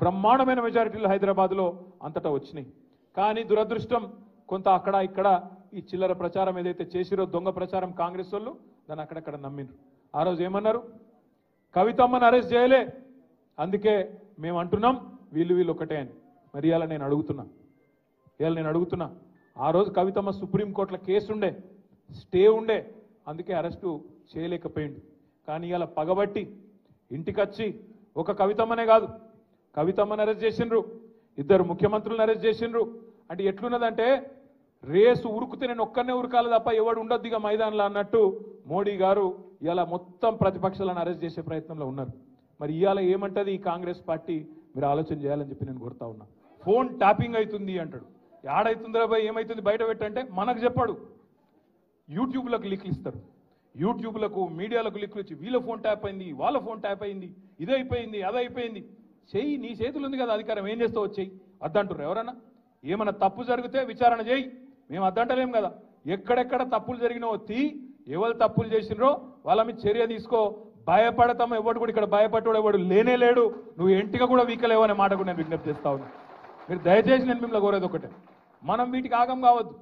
బ్రహ్మాండమైన మెజారిటీలు హైదరాబాద్లో అంతటా వచ్చినాయి. కానీ దురదృష్టం కొంత అక్కడ ఇక్కడ ఈ చిల్లర ప్రచారం ఏదైతే చేసిరో దొంగ ప్రచారం కాంగ్రెస్ వాళ్ళు దాన్ని అక్కడక్కడ నమ్మిండ్రు. ఆ రోజు ఏమన్నారు, కవితమ్మని అరెస్ట్ చేయలే, అందుకే మేము అంటున్నాం వీళ్ళు ఒకటే అని. మరి ఇవాళ నేను అడుగుతున్నా ఆ రోజు కవితమ్మ సుప్రీంకోర్టులో కేసు ఉండే, స్టే ఉండే, అందుకే అరెస్టు చేయలేకపోయింది. కానీ ఇవాళ పగబట్టి ఇంటికొచ్చి ఒక కవితమ్మనే కాదు, కవితమ్మని అరెస్ట్ చేసిండ్రు, 2 ముఖ్యమంత్రులను అరెస్ట్ చేసిండ్రు. అంటే ఎట్లున్నదంటే రేసు ఉరుకుతే నేను ఒక్కనే ఉరకాలి తప్ప ఎవడు ఉండొద్దు ఇక మైదానంలో అన్నట్టు మోడీ గారు ఇవాళ మొత్తం ప్రతిపక్షాలను అరెస్ట్ చేసే ప్రయత్నంలో ఉన్నారు. మరి ఇవాళ ఏమంటది ఈ కాంగ్రెస్ పార్టీ, మీరు ఆలోచన చేయాలని చెప్పి నేను కోరుతా ఉన్నా. ఫోన్ ట్యాపింగ్ అవుతుంది అంటాడు, ఏడైతుందిరా భయ్ ఏమైతుంది బయట పెట్టంటే మనకు చెప్పాడు. యూట్యూబ్లకు లింకులు ఇస్తారు, యూట్యూబ్లకు మీడియాలకు లింకులు ఇచ్చి వీళ్ళ ఫోన్ ట్యాప్ అయింది, వాళ్ళ ఫోన్ ట్యాప్ అయింది, ఇదైపోయింది అదైపోయింది. చెయ్యి, నీ చేతులు ఉంది కదా అధికారం, ఏం చేస్తావు చెయ్యి, అద్దంటారు ఎవరన్నా. ఏమన్నా తప్పు జరిగితే విచారణ చేయి, మేము అద్దంటలేం కదా. ఎక్కడెక్కడ తప్పులు జరిగినో ఎవరు తప్పులు చేసినరో వాళ్ళ మీద చర్య తీసుకో. భయపడతాం, ఎవడు కూడా ఇక్కడ భయపడ్డాడు ఎవడు లేనే లేడు, నువ్వు ఎంటిగా కూడా వీకలేవు అనే మాట కూడా నేను విజ్ఞప్తి చేస్తా ఉన్నా. మీరు దయచేసి నేను మిమ్మల్ని కోరేది ఒకటే, మనం వీటికి ఆగం కావద్దు.